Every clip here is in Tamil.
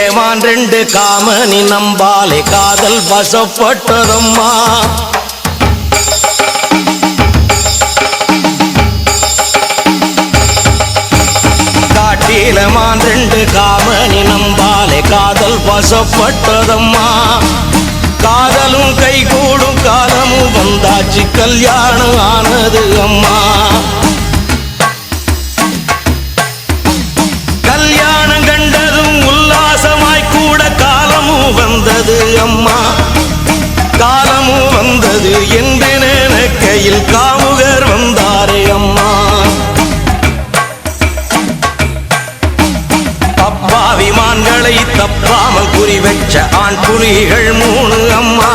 காட்டிலே மான் ரெண்டு காமனி நம்பாலே காதல் வசப்பட்டதம்மா. காட்டிலே மான் ரெண்டு காமனி நம்பாலே காதல் வசப்பட்டதம்மா. காதலும் கைகூடும் காலமும் வந்தாச்சு கல்யாணம் ஆனது அம்மா. கல்யாணம் கண்டதும் உல்லாசமாய் கூட காலமும் வந்தது அம்மா. காலமும் வந்தது என்று நினைக்கையில் காமுகர் வந்தாரே அம்மா. அப்பாவிமான்களை தப்பாமல் குறி வச்ச ஆண் புலிகள் 3 அம்மா.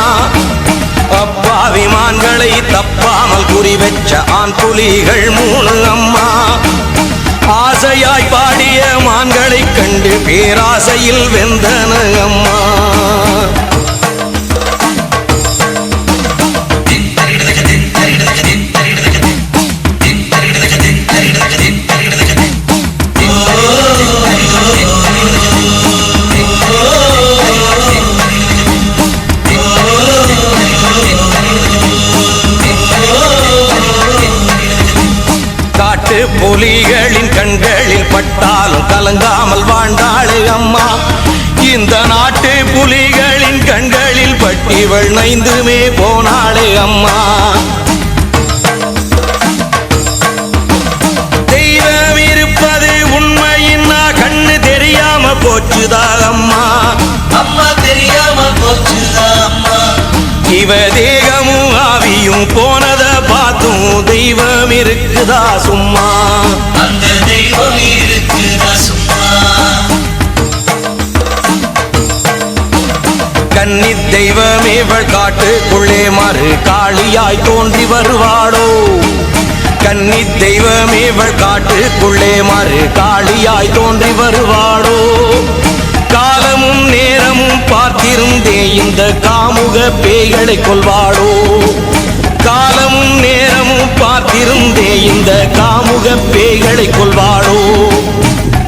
அப்பாவிமான்களை தப்பாமல் குறி வச்ச ஆண் புலிகள் 3 அம்மா. ஆசையாய் பாடிய மான்களை கண்டு பேராசையில் வெந்தன அம்மா. புலிகளின் கண்களில் பட்டாலும் கலங்காமல் வாழ்ந்தாளே அம்மா. இந்த நாட்டு புலிகளின் கண்களில் பட்டிவள் நைந்துமே போனாளே அம்மா. தெய்வம் இருப்பது உண்மையின்னா கண்ணு தெரியாம போச்சுதா அம்மா. அம்மா தெரியாம போச்சுதா அம்மா. இவ தேகமும் ஆவியும் போனத பார்த்தும் தெய்வம் இருக்குதா சும்மா. அந்த தெய்வம் இருக்குதா சும்மா. கன்னி தெய்வமே இவள் காட்டுக்குள்ளே மறு காளியாய் தோன்றி வருவாளோ. கன்னி தெய்வமே இவள் காட்டுக்குள்ளே மறு காளியாய் தோன்றி வருவாளோ. காலமும் நேரமும் பார்த்திருந்தே இந்த காமுக பேய்களை கொள்வாளோ. காலமும் நேரமும் பார்த்திருந்தே இந்த காமுக பேய்களை கொள்வாளோ.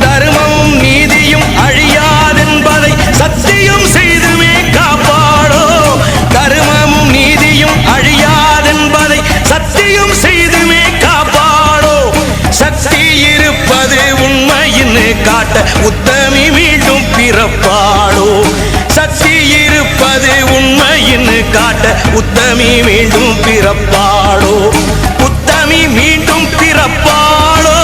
தர்மமும் நீதியும் அழியாதென்பதை சத்தியம் செய்துமே காப்பாளோ. தர்மமும் நீதியும் அழியாதென்பதை சத்தியம் செய்துமே காப்பாளோ. சக்தி இருப்பது உண்மையின்னு காட்ட உத்தமி மீண்டும் பிறப்பாளோ. சக்தி இருப்பது உண்மையின்னு காட்ட உத்தமி மீண்டும் பிறப்பாளோ. உத்தமி மீண்டும் பிறப்பாளோ.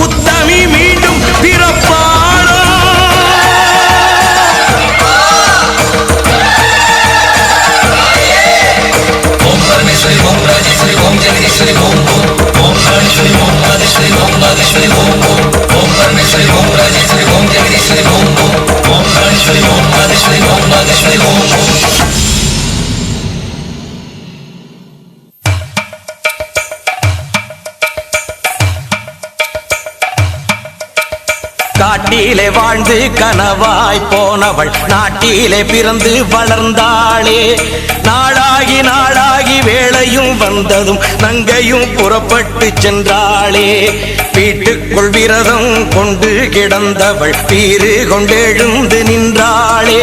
உத்தமி மீண்டும் பிறப்பாளோ. ஓம் பரமேஸ்வரி ஓம் ராஜேஸ்வரி ஓம் ஜெகதீஸ்வரி ஓம் ஓம். ஓம் ராஜேஸ்வரி ஓம் ராஜேஸ்வரி ஓம் ராஜேஸ்வரி ஓம் ஓம். ஓம் பரமேஸ்வரி ஓம் ராஜேஸ்வரி ஓம் ஜெகதீஸ்வரி ஓம் ஓம். ஓம் ராஜேஸ்வரி ஓம் ராஜேஸ்வரி ஓம் ராஜேஸ்வரி ஓம் ஓம். காட்டிலே வாழ்ந்து கனவாய் போனவள் நாட்டிலே பிறந்து வளர்ந்தாளே. நாளாகி நாளாகி வேளையும் வந்ததும் நங்கையும் புறப்பட்டு சென்றாளே. வீட்டுக்குள் விரதம் கொண்டு கிடந்தவள் பீறு கொண்டெழுந்து நின்றாளே.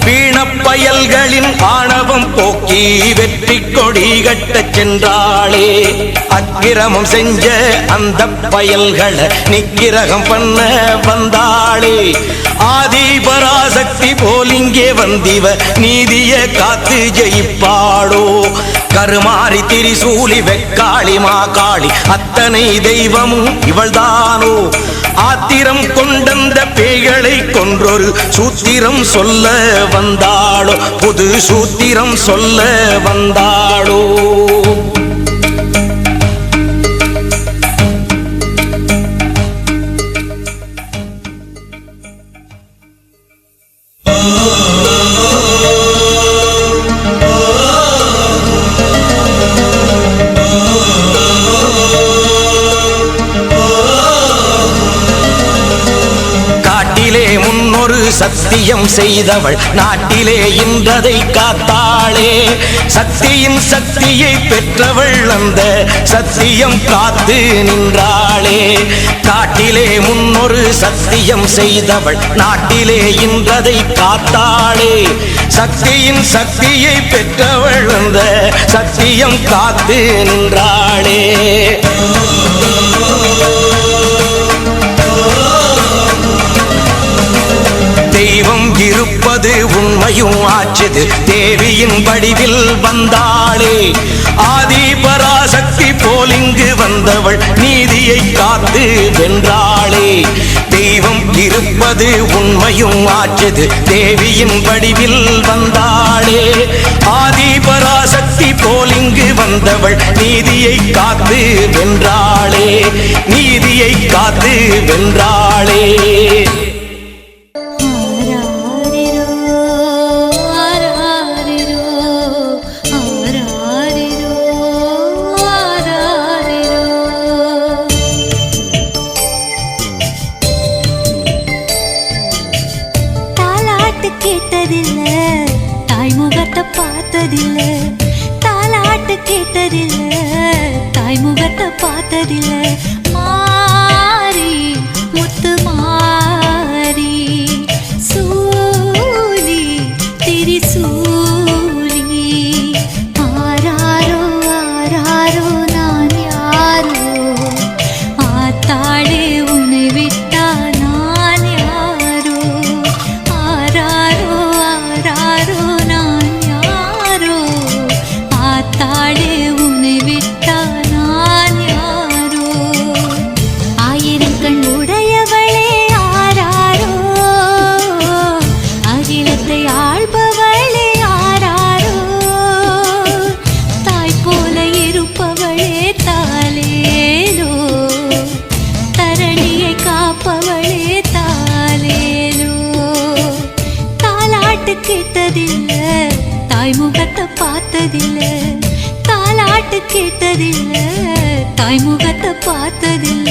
வீணப்பயல்களின் ஆணவம் போக்கி வெற்றி கொடி கட்டச் சென்றாளே. அக்கிரமம் செஞ்ச அந்த பயல்களை நிக்கிரகம் பண்ண வந்தாளே. ஆதிபராசக்தி போல் இங்கே வந்திவ நீதிய காத்து ஜெயிப்பாளோ. கருமாறி திரிசூலி வெக்காளி மாகாளி அத்தனை தெய்வமும் இவள்தானோ. ஆத்திரம் கொண்டந்த பேய்களை கொன்றொரு சூத்திரம் சொல்ல வந்தாளோ. புது சூத்திரம் சொல்ல வந்தாளோ. சத்தியம் செய்தவள் நாட்டிலே இன்றதை காத்தாளே சக்தியின் சக்தியை பெற்றவள் அந்த சத்தியம் காத்து நின்றாளே காட்டிலே முன்னொரு சத்தியம் செய்தவள் நாட்டிலே இன்றதை காத்தாளே சக்தியின் சக்தியை பெற்றவள் அந்த சத்தியம் காத்து நின்றாளே தெய்வம் இருப்பது உண்மையும் ஆச்சது தேவியின் வடிவில் வந்தாளே ஆதி பராசக்தி போல் இங்கு வந்தவள் நீதியை காத்து வென்றாளே தெய்வம் இருப்பது உண்மையும் ஆச்சது தேவியின் வடிவில் வந்தாளே ஆதி பராசக்தி போல் இங்கு வந்தவள் நீதியை காத்து வென்றாளே நீதியை காத்து வென்றாளே கேட்டதில்ல தாய்முகத்தை பார்த்ததில்ல தாலாட்டு கேட்டதில்ல தாய்முகத்தை பார்த்ததில்ல மாறி முத்து மாறி சூலி திரிசூலி ஆராரோ ஆராரோ நான் யாரோ ஆத்தாளே உன்னை விட்டா நான் யாரோ ஆராரோ ஆராரோ நான் யாரோ ஆத்தாளே உன்னை விட்டா நான் யாரோ ஆயிரம் கண் உடையவளே ஆராரோ அகிலத்தை ஆள்பவளே ஆராரோ தாய் போல இருப்பவளே தாலேலோ தரணியை காப்பவளே தாலேலோ தாலாட்டு கேட்டதில்ல தாய்முகத்தை பார்த்ததில்ல தாலாட்டு கேட்டதில்ல தாய்முகத்தை பார்த்ததில்ல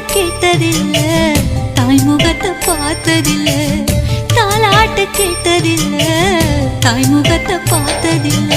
கேட்டதில்ல தாய்முகத்தை பார்த்ததில்ல தாலாட்டு கேட்டதில்ல தாய்முகத்தை பார்த்ததில்ல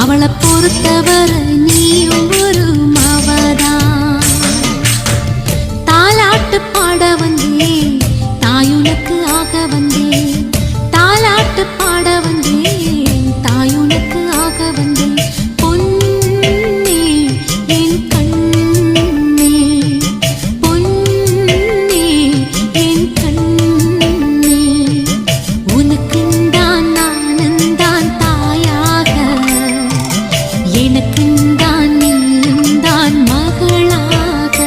அவளை பொறுத்தவரை நீயும் ஒரு மவதான். தாலாட்டு பாட வந்தேன், தாயுனக்கு ஆக வந்தேன். தாலாட்டு பாட வந்தேன், தாயுனக்கு ஆக வந்தேன். பொன்னே என் கண்ணே, பொன்னே என் கண்ணே, உனக்குந்தான் நானுந்தான் தாயாக, எனக்குந்தான் நீயுந்தான் மகளாக.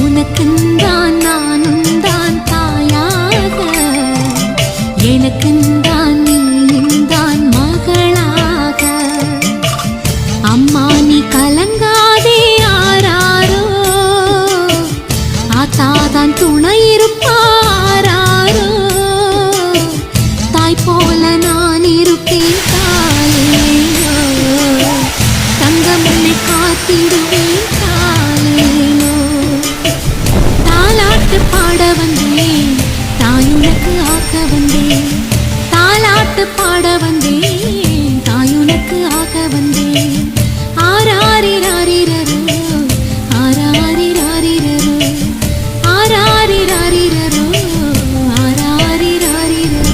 உனக்குந்தான் நானுந்தான் தாயாக, எனக்குந்தான் நீயுந்தான் மகளாக. அம்மா நீ கலங்காதே ஆராரோ, ஆத்தாதான் துணை இருப்பாராரோ. தாய் போல நான் இருப்பேன் தாயேயோ, தங்கமண்ணை காத்திடுவேன் தாயேயோ. தாலாட்டு பாட வந்தேன், தாயுனக்கு ஆக்க வந்தேன். தாலாட்டு பாட வந்தேன், தாயுனக்கு ஆக வந்தேன். ஆராரிராரிரரோ, ஆராரிராரிரரோ, ஆராரிராரிரரோ, ஆராரிராரிரரோ.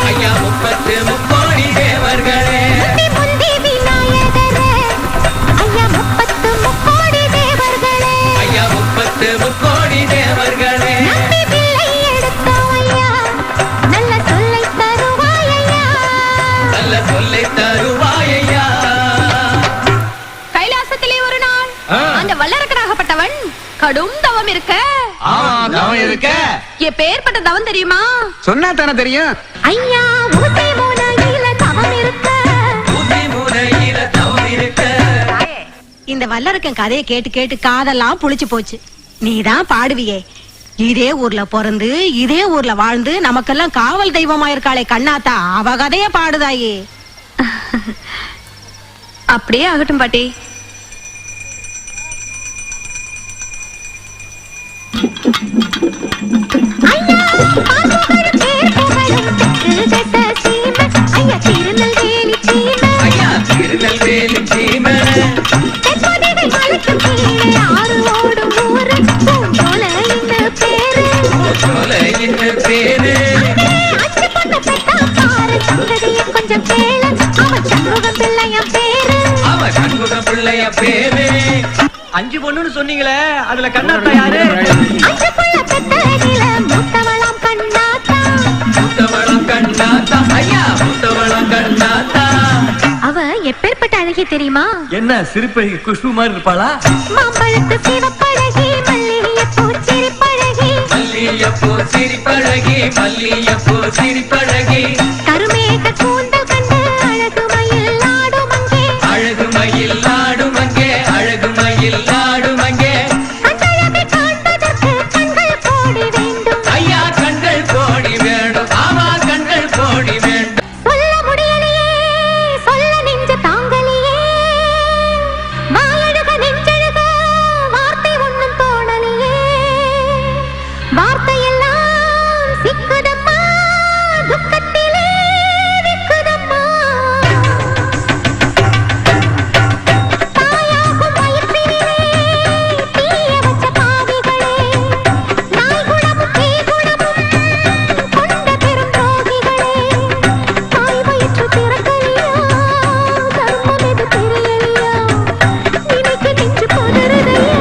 ஐயா முப்பத்து முக்கோடி தேவர்களே ஐயா முப்பத்து முக்கோடி தேவர்களே நல்ல சொல்லை தருவாயையா. கைலாசத்திலே ஒரு நாள் அந்த வல்லரக்கனாகப்பட்டவன் கடும் தவம் இருக்க. ஆமா தவம் இருக்க. எப்பேற்பட்ட தவம் தெரியுமா? சொன்னா தானே தெரியும். ஐயா ஊசி மூலையில தவம் இருக்க. ஊசி மூலையில தவம் இருக்க. இந்த வல்லரக்கன் கதையை கேட்டு கேட்டு காதெல்லாம் புளிச்சு போச்சு. நீதான் பாடுவியே. இதே ஊர்ல பிறந்து இதே ஊர்ல வாழ்ந்து நமக்கெல்லாம் காவல் தெய்வமா இருக்காளே கண்ணாத்தா, அவ கதைய பாடுதாயே. அப்படியே ஆகட்டும் பாட்டி. ஐயா திருநெல்வேலி சீமை சோலையின் பேரு கொஞ்சம் கேளு, அவன் சண்முகம் பிள்ளையா பேரு. அவ சண்முக பிள்ளைய பேரு. 5 பொண்ணுன்னு சொன்னீங்களே, அதுல கண்ணாத்தா யாரு? அஞ்சு புள்ள பெத்ததில மூத்தவளாம் கண்ணாத்தா. முத்தவளம் கண்ணாத்தா. ஐயா முத்தவளம் கண்ணாத்தா. அவ எப்பேற்பட்ட அழகி தெரியுமா? என்ன சிரிப்பழகி குஷ்பு மாதிரி இருப்பாளா? மாம்பழத்து சிவப்பழகி, மல்லிகைப்பூ சிரிப்பழகி, மல்லியப்பூ சிரிப்பழகி, மல்லியப்பூ சிரிப்பழகி. கருமேக கூந்தல் கண்டு அழகு மயில் ஆடும் அங்கே. அழகு மயில் ஆடும் அங்கே, அழகு மயில் ஆடும் அங்கே. அந்தழகை காண்பதற்கு கண்கள் கோடி வேண்டும். ஐயா கண்கள் கோடி வேண்டும். ஆமா கண்கள் கோடி வேண்டும். சொல்ல முடியலையே, சொல்ல நெஞ்சு தாங்கலையே. வாயழுக நெஞ்சழுக, வார்த்தை ஒண்ணும் தோணலையே. வார்த்தையெல்லாம் சிக்குதம்மா, துக்கத்திலே விக்குதம்மா. தாயாகும் வயிற்றினிலே தீய வச்ச பாவிகளே, நாய் குணமும் தீ குணமும் கொண்ட பெரும் துரோகிகளே. தாய் வயிற்று திறக்கலையா, தர்மம் எது தெரியலையா. நினைக்க நெஞ்சு பதறுதையா,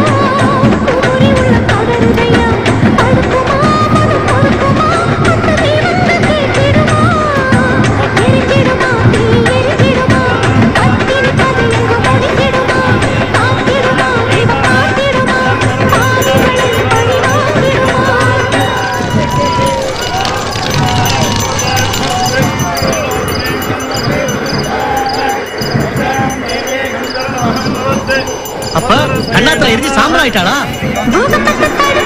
குமுறி உள்ள பதறுதையா. அடுக்குமா மனம் பொறுக்குமா, அந்த நீ வந்து கேட்டிடுமா. எரிஞ்சிடுமா தீ எரிஞ்சிடுமா, கத்திரி கதை எங்கு முடிஞ்சிடுமா. காத்திடுமா இவன் காத்திடுமா, பாவிகளின் பழி வாங்கிடுமா. அப்ப கண்ணாத்தா எரிஞ்சு சாம்பல் ஆயிட்டாளா? பூகம்பத்து தடு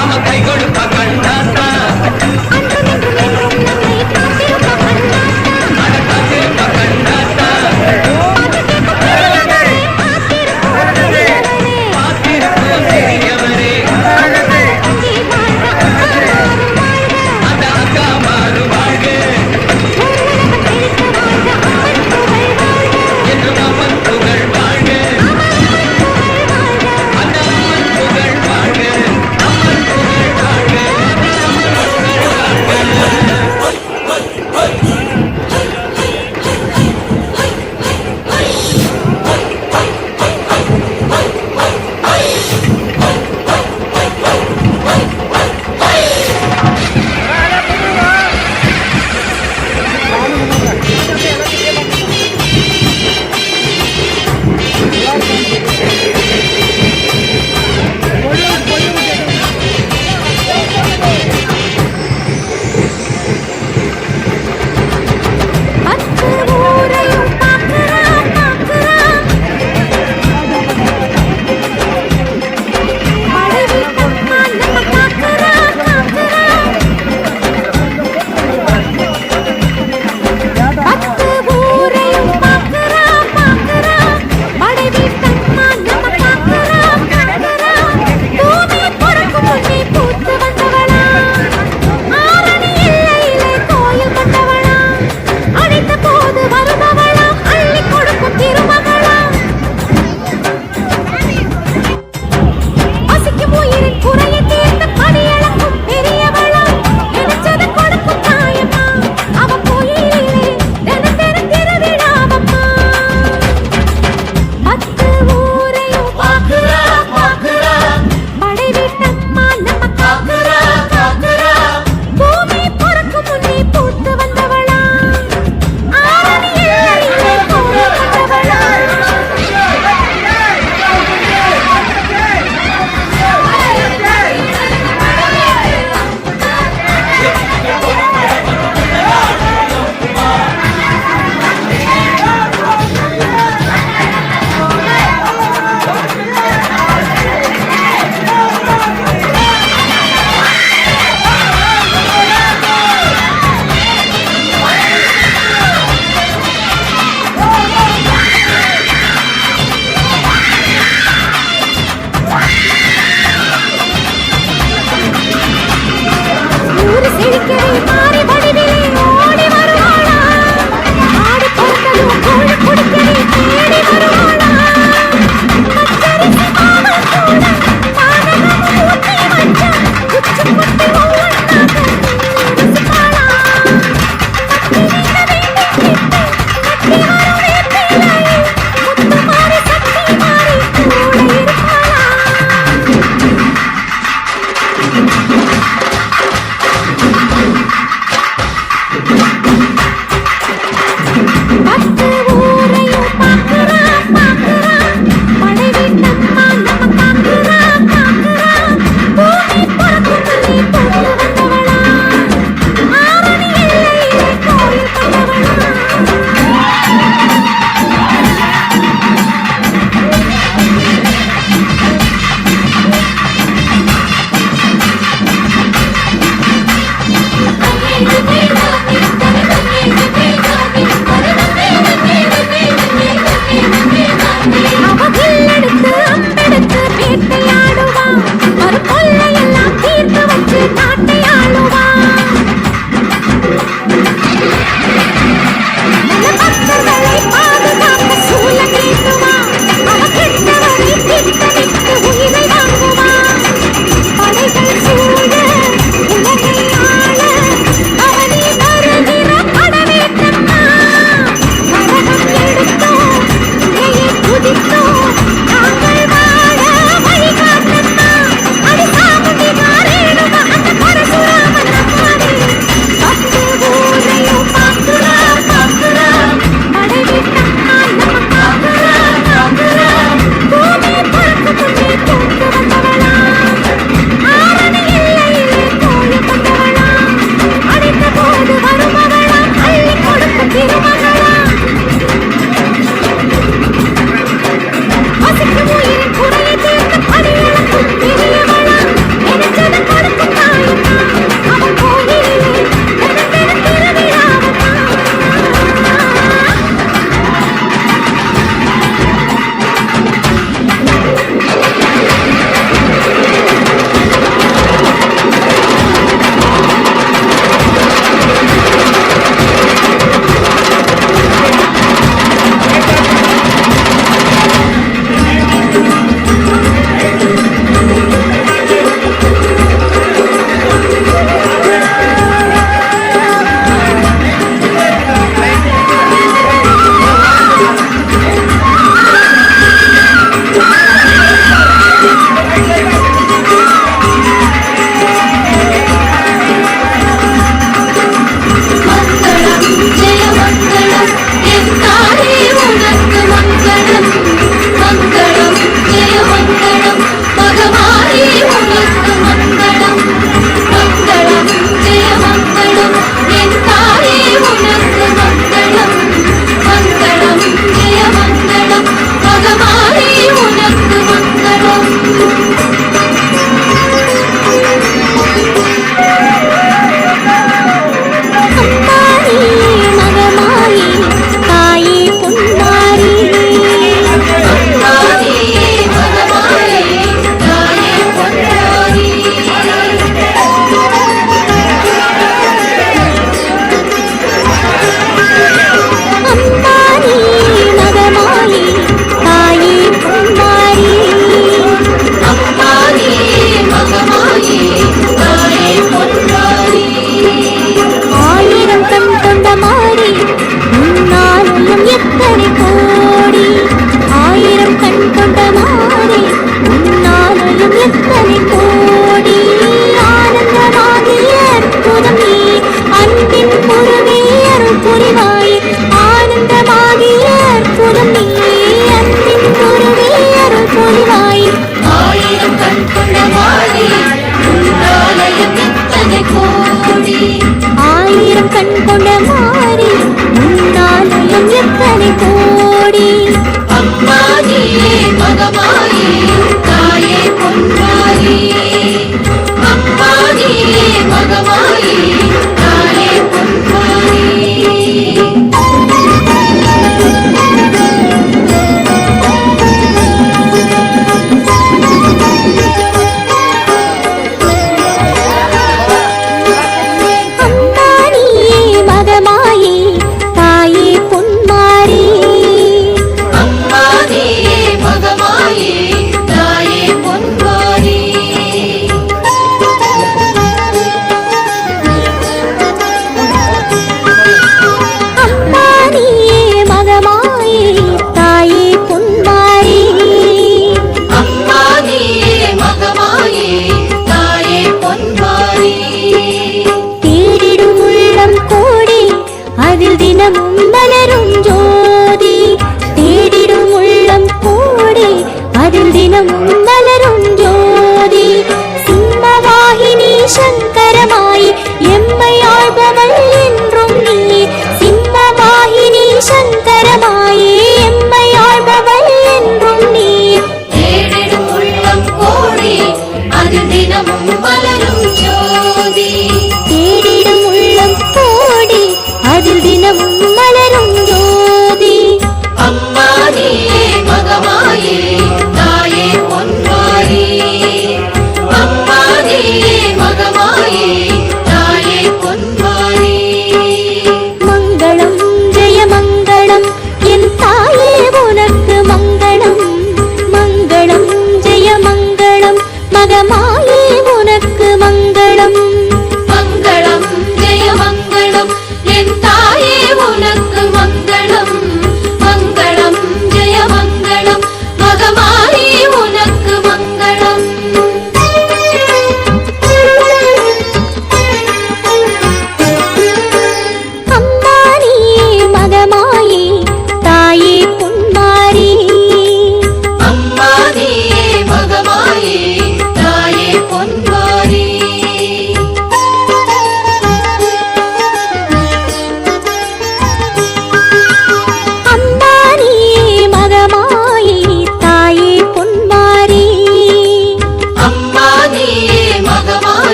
அவன் கை கொடுப்பா கண்ணாத்தா அட காத்திருப்பா கண்ணாத்தா பார்த்திருப்போம் பெரியவரே அந்த அக்கா மாறு வாழ்க என்று அவன் புகழ் வாழ்க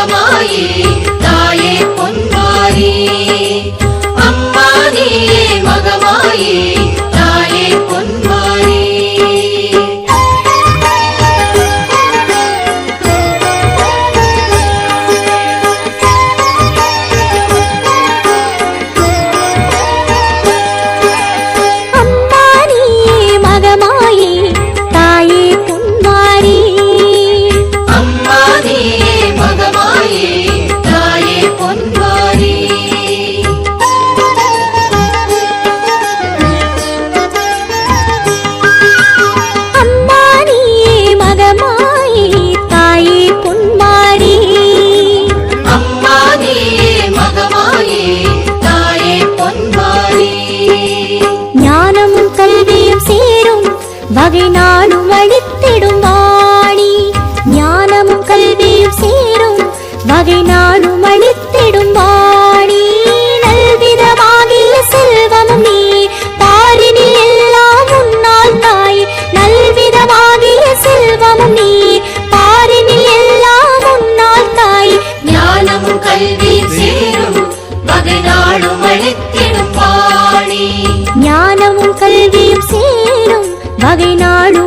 மகமாயி தாயே பொன்மாரி அம்மா நீயே மகமாயி தாயே பொன்மாரி வகை நாடும் அளித்திடும் வாணி ஞானமும் கல்வியும் சேரும் வகை நாடும் அளித்திடும் வாணி நல்விதமாகிய செல்வமும் நீ பாரினில் எல்லாம் உன்னால் தாய் நல்விதமாகிய செல்வமும் நீ பாரினில் எல்லாம் உன்னால் தாய் ஞானமும் கல்வியும் சேரும் வகை நாடும் அளித்திடும் வாணி ஞானமும் கல்வியும் சேரும் வகை நாடும்